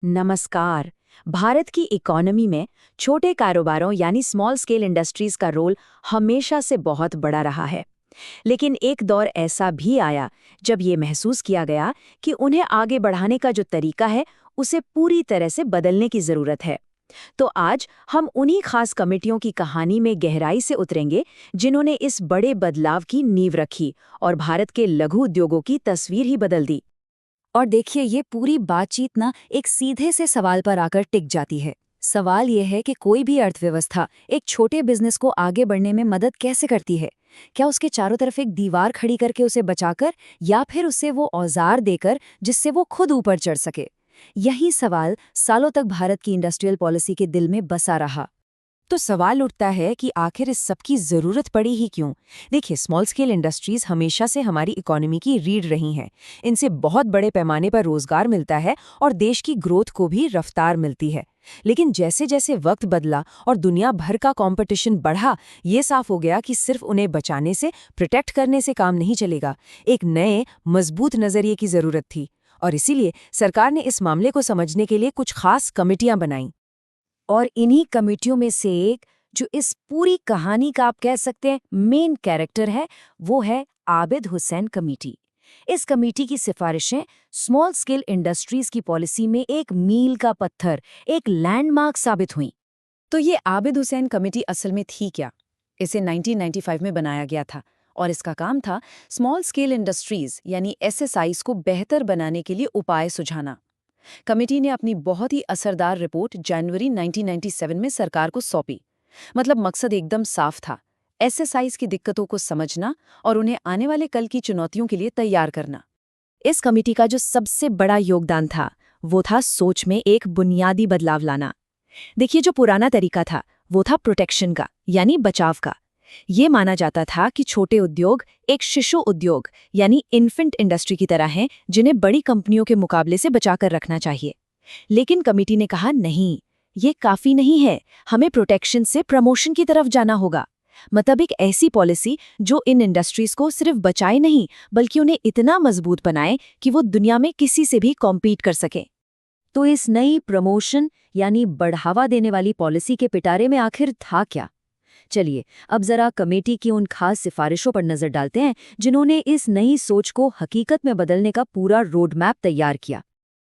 नमस्कार। भारत की इकोनॉमी में छोटे कारोबारों यानी स्मॉल स्केल इंडस्ट्रीज का रोल हमेशा से बहुत बड़ा रहा है। लेकिन एक दौर ऐसा भी आया जब ये महसूस किया गया कि उन्हें आगे बढ़ाने का जो तरीका है उसे पूरी तरह से बदलने की जरूरत है। तो आज हम उन्हीं खास कमेटियों की कहानी में गहराई से उतरेंगे जिन्होंने इस बड़े बदलाव की नींव रखी और भारत के लघु उद्योगों की तस्वीर ही बदल दी। और देखिए, ये पूरी बातचीत ना एक सीधे से सवाल पर आकर टिक जाती है। सवाल ये है कि कोई भी अर्थव्यवस्था एक छोटे बिजनेस को आगे बढ़ने में मदद कैसे करती है। क्या उसके चारों तरफ एक दीवार खड़ी करके उसे बचाकर, या फिर उसे वो औजार देकर जिससे वो खुद ऊपर चढ़ सके। यही सवाल सालों तक भारत की इंडस्ट्रियल पॉलिसी के दिल में बसा रहा। तो सवाल उठता है कि आखिर इस सब की जरूरत पड़ी ही क्यों। देखिए, स्मॉल स्केल इंडस्ट्रीज हमेशा से हमारी इकोनॉमी की रीढ़ रही हैं। इनसे बहुत बड़े पैमाने पर रोजगार मिलता है और देश की ग्रोथ को भी रफ्तार मिलती है। लेकिन जैसे जैसे वक्त बदला और दुनिया भर का कंपटीशन बढ़ा, ये साफ हो गया कि सिर्फ उन्हें बचाने से, प्रोटेक्ट करने से काम नहीं चलेगा। एक नए मजबूत नजरिए की जरूरत थी और इसीलिए सरकार ने इस मामले को समझने के लिए कुछ खास कमेटियां बनाई। और इन्हीं कमेटियों में से एक, जो इस पूरी कहानी का आप कह सकते हैं मेन कैरेक्टर है, वो है आबिद हुसैन कमेटी। इस कमेटी की सिफारिशें स्मॉल स्केल इंडस्ट्रीज की पॉलिसी में एक मील का पत्थर, एक लैंडमार्क साबित हुई। तो ये आबिद हुसैन कमेटी असल में थी क्या? इसे 1995 में बनाया गया था और इसका काम था स्मॉल स्केल इंडस्ट्रीज यानी एसएसआईज को बेहतर बनाने के लिए उपाय सुझाना। कमेटी ने अपनी बहुत ही असरदार रिपोर्ट जनवरी 1997 में सरकार को सौंपी। मतलब मकसद एकदम साफ था, एसएसआईज की दिक्कतों को समझना और उन्हें आने वाले कल की चुनौतियों के लिए तैयार करना। इस कमेटी का जो सबसे बड़ा योगदान था वो था सोच में एक बुनियादी बदलाव लाना। देखिए, जो पुराना तरीका था वो था प्रोटेक्शन का, यानी बचाव का। ये माना जाता था कि छोटे उद्योग एक शिशु उद्योग यानी इन्फेंट इंडस्ट्री की तरह हैं, जिन्हें बड़ी कंपनियों के मुकाबले से बचाकर रखना चाहिए। लेकिन कमेटी ने कहा नहीं, ये काफी नहीं है, हमें प्रोटेक्शन से प्रमोशन की तरफ जाना होगा। मतलब एक ऐसी पॉलिसी जो इन इंडस्ट्रीज को सिर्फ बचाए नहीं, बल्कि उन्हें इतना मजबूत बनाए कि वो दुनिया में किसी से भी कॉम्पीट कर सके। तो इस नई प्रमोशन यानी बढ़ावा देने वाली पॉलिसी के पिटारे में आखिर था क्या? चलिए, अब जरा कमेटी की उन खास सिफारिशों पर नजर डालते हैं जिन्होंने इस नई सोच को हकीकत में बदलने का पूरा रोड मैप तैयार किया।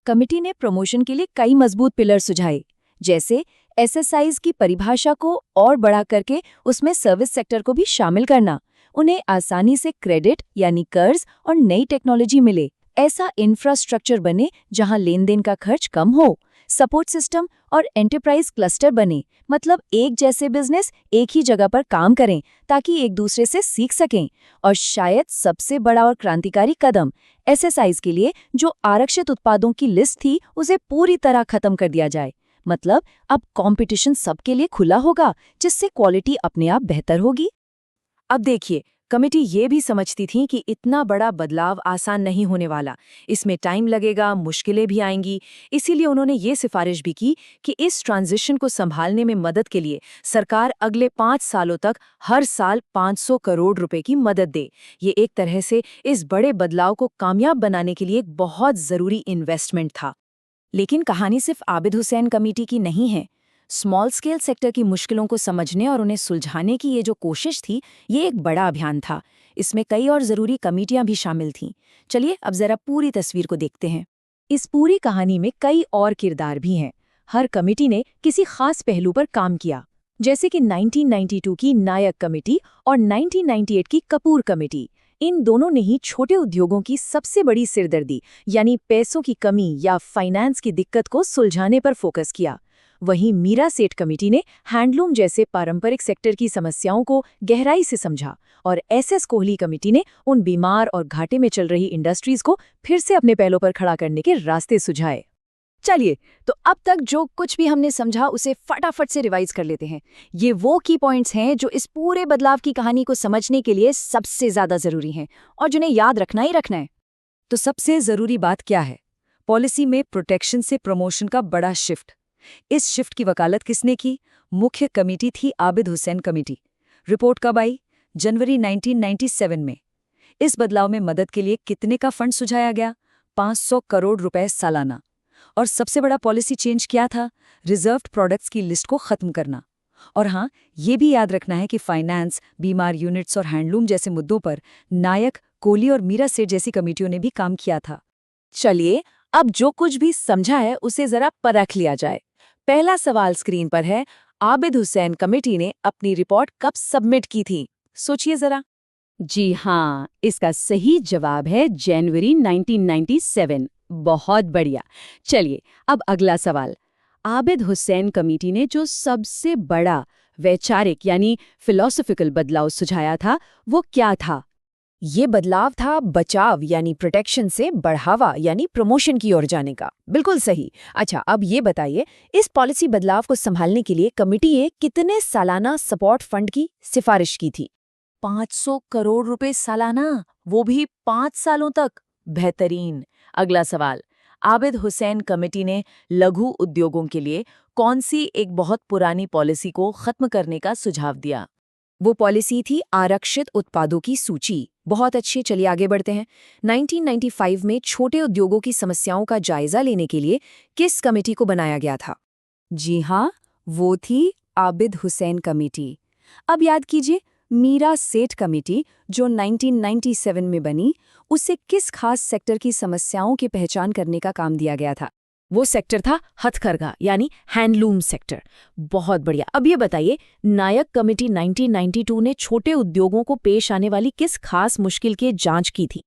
कमेटी ने प्रमोशन के लिए कई मजबूत पिलर सुझाए, जैसे एसएसआईज की परिभाषा को और बड़ा करके उसमें सर्विस सेक्टर को भी शामिल करना, उन्हें आसानी से क्रेडिट यानी कर्ज और नई टेक्नोलॉजी मिले, ऐसा इंफ्रास्ट्रक्चर बने जहां लेन देन का खर्च कम हो, सपोर्ट सिस्टम और एंटरप्राइज क्लस्टर बने, मतलब एक जैसे बिजनेस एक ही जगह पर काम करें ताकि एक दूसरे से सीख सकें। और शायद सबसे बड़ा और क्रांतिकारी कदम, एसएसआईज के लिए जो आरक्षित उत्पादों की लिस्ट थी उसे पूरी तरह खत्म कर दिया जाए। मतलब अब कंपटीशन सबके लिए खुला होगा, जिससे क्वालिटी अपने आप बेहतर होगी। अब देखिए, कमेटी ये भी समझती थी कि इतना बड़ा बदलाव आसान नहीं होने वाला, इसमें टाइम लगेगा, मुश्किलें भी आएंगी। इसीलिए उन्होंने ये सिफारिश भी की कि इस ट्रांजिशन को संभालने में मदद के लिए सरकार अगले 5 सालों तक हर साल 500 करोड़ रुपए की मदद दे। ये एक तरह से इस बड़े बदलाव को कामयाब बनाने के लिए एक बहुत जरूरी इन्वेस्टमेंट था। लेकिन कहानी सिर्फ आबिद हुसैन कमेटी की नहीं है। स्मॉल स्केल सेक्टर की मुश्किलों को समझने और उन्हें सुलझाने की ये जो कोशिश थी, ये एक बड़ा अभियान था। इसमें कई और जरूरी कमेटियां भी शामिल थीं। चलिए अब जरा पूरी तस्वीर को देखते हैं। इस पूरी कहानी में कई और किरदार भी हैं। हर कमेटी ने किसी खास पहलू पर काम किया, जैसे कि 1992 की नायक कमेटी और 1998 की कपूर कमेटी। इन दोनों ने ही छोटे उद्योगों की सबसे बड़ी सिरदर्दी यानी पैसों की कमी या फाइनेंस की दिक्कत को सुलझाने पर फोकस किया। वहीं मीरा सेठ कमेटी ने हैंडलूम जैसे पारंपरिक सेक्टर की समस्याओं को गहराई से समझा और एसएस कोहली कमेटी ने उन बीमार और घाटे में चल रही इंडस्ट्रीज को फिर से अपने पैरों पर खड़ा करने के रास्ते सुझाए। चलिए, तो अब तक जो कुछ भी हमने समझा उसे फटाफट से रिवाइज कर लेते हैं। ये वो की पॉइंट्स हैं जो इस पूरे बदलाव की कहानी को समझने के लिए सबसे ज्यादा जरूरी हैं और जिन्हें याद रखना ही रखना है। तो सबसे जरूरी बात क्या है? पॉलिसी में प्रोटेक्शन से प्रमोशन का बड़ा शिफ्ट। इस शिफ्ट की वकालत किसने की? मुख्य कमेटी थी आबिद हुसैन कमेटी। रिपोर्ट कब आई? जनवरी 1997 में। इस बदलाव में मदद के लिए कितने का फंड सुझाया गया? 500 करोड़ रुपए सालाना। और सबसे बड़ा पॉलिसी चेंज क्या था? रिजर्व्ड प्रोडक्ट्स की लिस्ट को खत्म करना। और हाँ, ये भी याद रखना है कि फाइनेंस, बीमार यूनिट्स और हैंडलूम जैसे मुद्दों पर नायक, कोहली और मीरा सेठ जैसी कमेटियों ने भी काम किया था। चलिए, अब जो कुछ भी समझा है उसे जरा परख लिया जाए। पहला सवाल स्क्रीन पर है, आबिद हुसैन कमेटी ने अपनी रिपोर्ट कब सबमिट की थी? सोचिए जरा। जी हाँ, इसका सही जवाब है जनवरी 1997। बहुत बढ़िया। चलिए, अब अगला सवाल। आबिद हुसैन कमेटी ने जो सबसे बड़ा वैचारिक यानी फिलॉसफिकल बदलाव सुझाया था, वो क्या था? ये बदलाव था बचाव यानी प्रोटेक्शन से बढ़ावा यानी प्रमोशन की ओर जाने का। बिल्कुल सही। अच्छा, अब ये बताइए, इस पॉलिसी बदलाव को संभालने के लिए कमेटी ने कितने सालाना सपोर्ट फंड की सिफारिश की थी? 500 करोड़ रुपए सालाना, वो भी 5 सालों तक। बेहतरीन। अगला सवाल, आबिद हुसैन कमेटी ने लघु उद्योगों के लिए कौन सी एक बहुत पुरानी पॉलिसी को खत्म करने का सुझाव दिया? वो पॉलिसी थी आरक्षित उत्पादों की सूची। बहुत अच्छे, चलिए आगे बढ़ते हैं। 1995 में छोटे उद्योगों की समस्याओं का जायजा लेने के लिए किस कमेटी को बनाया गया था? जी हाँ, वो थी आबिद हुसैन कमेटी। अब याद कीजिए, मीरा सेठ कमेटी जो 1997 में बनी, उसे किस खास सेक्टर की समस्याओं की पहचान करने का काम दिया गया था? वो सेक्टर था हथकरघा यानी हैंडलूम सेक्टर। बहुत बढ़िया। अब ये बताइए, नायक कमेटी 1992 ने छोटे उद्योगों को पेश आने वाली किस खास मुश्किल की जांच की थी?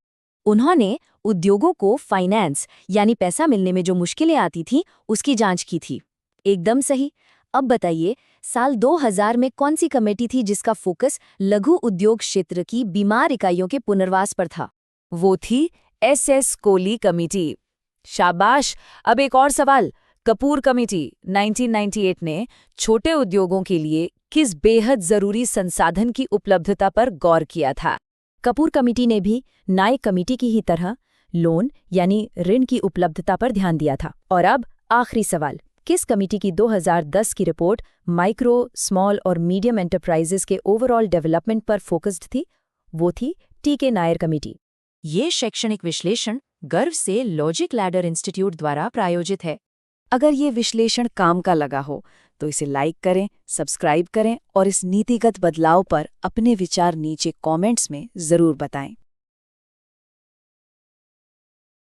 उन्होंने उद्योगों को फाइनेंस यानी पैसा मिलने में जो मुश्किलें आती थीं, उसकी जांच की थी। एकदम सही। अब बताइए, साल 2000 में कौन सी कमेटी थी जिसका फोकस लघु उद्योग क्षेत्र की बीमार इकाइयों के पुनर्वास पर था? वो थी एस कोहली कमेटी। शाबाश। अब एक और सवाल, कपूर कमेटी 1998 ने छोटे उद्योगों के लिए किस बेहद जरूरी संसाधन की उपलब्धता पर गौर किया था? कपूर कमेटी ने भी नायक कमेटी की ही तरह लोन यानी ऋण की उपलब्धता पर ध्यान दिया था। और अब आखिरी सवाल, किस कमेटी की 2010 की रिपोर्ट माइक्रो, स्मॉल और मीडियम एंटरप्राइजेस के ओवरऑल डेवलपमेंट पर फोकस्ड थी? वो थी टी.के. नायर कमेटी। ये शैक्षणिक विश्लेषण गर्व से लॉजिक लैडर इंस्टीट्यूट द्वारा प्रायोजित है। अगर ये विश्लेषण काम का लगा हो तो इसे लाइक करें, सब्सक्राइब करें और इस नीतिगत बदलाव पर अपने विचार नीचे कमेंट्स में जरूर बताएं।